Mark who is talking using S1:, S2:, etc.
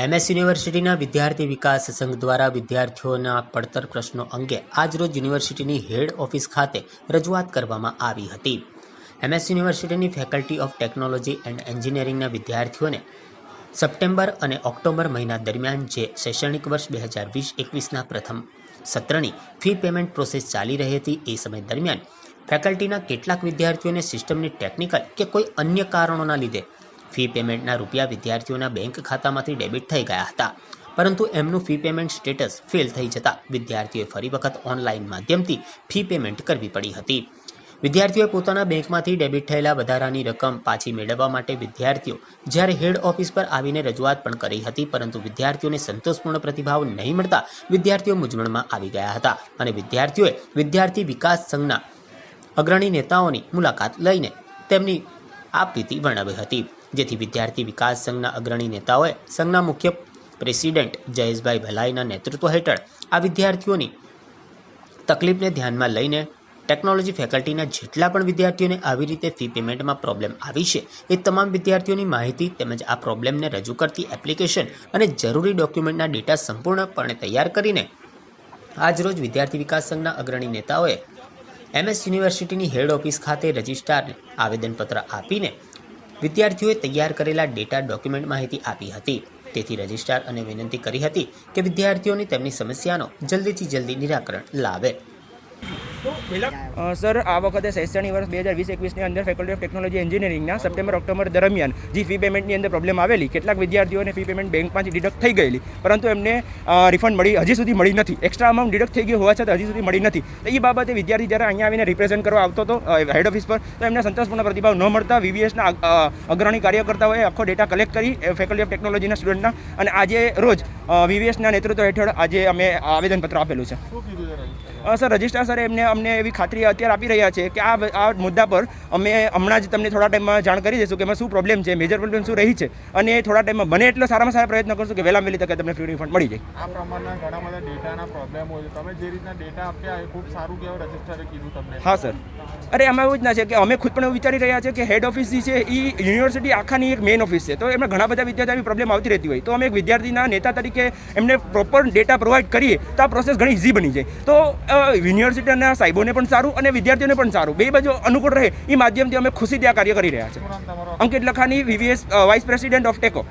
S1: MS યુનિવર્સિટીના વિદ્યાર્થી વિકાસ સંઘ દ્વારા વિદ્યાર્થીઓના પડતર પ્રશ્નો અંગે આજરોજ યુનિવર્સિટીની હેડ ઓફિસ ખાતે રજૂઆત કરવામાં આવી હતી. MS યુનિવર્સિટીની ફેકલ્ટી ઓફ ટેકનોલોજી એન્ડ એન્જિનિયરિંગના વિદ્યાર્થીઓને સપ્ટેમ્બર અને ઓક્ટોબર મહિના દરમિયાન જે શૈક્ષણિક વર્ષ 2020-21ના પ્રથમ સત્રની ફી પેમેન્ટ પ્રોસેસ ચાલી રહી હતી, એ સમય દરમિયાન ફેકલ્ટીના કેટલાક વિદ્યાર્થીઓને સિસ્ટમની ટેકનિકલ કે કોઈ અન્ય કારણોના લીધે ફી પેમેન્ટના રૂપિયા વિદ્યાર્થીઓના બેંક ખાતામાંથી ડેબિટ થઈ ગયા હતા, પરંતુ એમનું ફી પેમેન્ટ સ્ટેટસ ફેલ થઈ જતાં વિદ્યાર્થીઓએ ફરી વખત ઓનલાઈન માધ્યમથી ફી પેમેન્ટ કરવી પડી હતી. વિદ્યાર્થીઓએ પોતાના બેંકમાંથી ડેબિટ થયેલા વધારાની રકમ પાછી મેળવવા માટે વિદ્યાર્થીઓ જ્યારે હેડ ઓફિસ પર આવીને રજૂઆત પણ કરી હતી, પરંતુ વિદ્યાર્થીઓને સંતોષપૂર્ણ પ્રતિભાવ નહીં મળતા વિદ્યાર્થીઓ મૂંઝવણમાં આવી ગયા હતા અને વિદ્યાર્થીઓએ વિદ્યાર્થી વિકાસ સંઘના અગ્રણી નેતાઓની મુલાકાત લઈને તેમની આપવીતી વર્ણવી હતી, જેથી વિદ્યાર્થી વિકાસ સંઘના અગ્રણી નેતાઓએ સંઘના મુખ્ય પ્રેસિડેન્ટ જયેશભાઈ ભલાઈના નેતૃત્વ હેઠળ આ વિદ્યાર્થીઓની તકલીફને ધ્યાનમાં લઈને ટેકનોલોજી ફેકલ્ટીના જેટલા પણ વિદ્યાર્થીઓને આવી રીતે ફી પેમેન્ટમાં પ્રોબ્લેમ આવી છે, એ તમામ વિદ્યાર્થીઓની માહિતી તેમજ આ પ્રોબ્લેમને રજૂ કરતી એપ્લિકેશન અને જરૂરી ડોક્યુમેન્ટના ડેટા સંપૂર્ણપણે તૈયાર કરીને આજરોજ વિદ્યાર્થી વિકાસ સંઘના અગ્રણી નેતાઓએ MS યુનિવર્સિટીની હેડ ઓફિસ ખાતે રજિસ્ટ્રારને આવેદનપત્ર આપીને વિદ્યાર્થીઓએ તૈયાર કરેલા ડેટા ડોક્યુમેન્ટ માહિતી આપી હતી. તેથી રજિસ્ટ્રાર અને વિનંતી કરી હતી કે વિદ્યાર્થીઓની તેમની સમસ્યાનો જલ્દીથી જલ્દી નિરાકરણ લાવે.
S2: સર, આ વખતે શૈક્ષણિક વર્ષ 2020-21ની અંદર ફેકલ્ટી ઓફ ટેકનોલોજી એન્જિનિયરિંગના સપ્ટેમ્બર ઓક્ટોબર દરમિયાન જે ફી પેમેન્ટની અંદર પ્રોબ્લેમ આવેલી, કેટલાક વિદ્યાર્થીઓને ફી પેમેન્ટ બેંકમાંથી ડિડક્ટ થઈ ગયેલી, પરંતુ એમને રિફંડ હજી સુધી મળી નથી. એક્સ્ટ્રા અમાઉન્ટ ડિડક્ટ થઈ ગયું હોવા છતાં હજી સુધી મળી નથી. તો એ બાબતે વિદ્યાર્થી જ્યારે અહીંયા આવીને રિપ્રેઝેન્ટ કરવા આવતો હતો હેડ ઓફિસ પર, તો એમને સંતોષપૂર્ણ પ્રતિભાવ ન મળતા VVSના અગ્રણી કાર્યકર્તાઓએ આખો ડેટા કલેક્ટ કરી ફેકલ્ટી ઓફ ટેકનોલોજીના સ્ટુડન્ટના, અને આજે રોજ VVSના નેતૃત્વ હેઠળ આજે અમે આવેદનપત્ર આપેલું છે. સર, રજિસ્ટ્રાર સર અમને એવી ખાતરી અત્યારે આપી રહ્યા છે કે આ મુદ્દા પર અમે હમણાં જ તમને થોડા ટાઈમમાં જાણ કરી દઈશું કે એમાં શું પ્રોબ્લેમ છે, મેજર પ્રોબ્લેમ શું રહી છે, અને થોડા ટાઈમમાં બને એટલો સારામાં સારા પ્રયત્ન કરશું કે વહેલા વહેલી તકે તમને ફ્રી રિફંડ મળી જાય.
S3: આ પ્રમાણના ઘણા બધા ડેટાના પ્રોબ્લેમ હોય છે. તમે જે રીતના ડેટા આપ્યા એ ખૂબ સારું કહેવાય, રજિસ્ટ્રારે કીધું તમને.
S2: હા સર, અરે એમાં એવું જ ના છે કે અમે ખુદ પણ એવું વિચારી રહ્યા છે કે હેડ ઓફિસ જે છે એ યુનિવર્સિટી આખાની એક મેઇન ઓફિસ છે, તો એમાં ઘણા બધા વિદ્યાર્થીઓની પ્રોબ્લેમ આવતી રહેતી હોય, તો અમે એક વિદ્યાર્થીના નેતા તરીકે એમને પ્રોપર ડેટા પ્રોવાઈડ કરીએ તો આ પ્રોસેસ ઘણી ઇઝી બની જાય. તો યુનિવર્સિટીના સાહેબોને પણ સારું અને વિદ્યાર્થીઓને પણ સારું, બે બાજુ અનુકૂળ રહે એ માધ્યમથી અમે ખુશીથી આ કાર્ય કરી રહ્યા છીએ. અંકિત લખાની, VVS વાઇસ પ્રેસિડેન્ટ ઓફ ટેકો.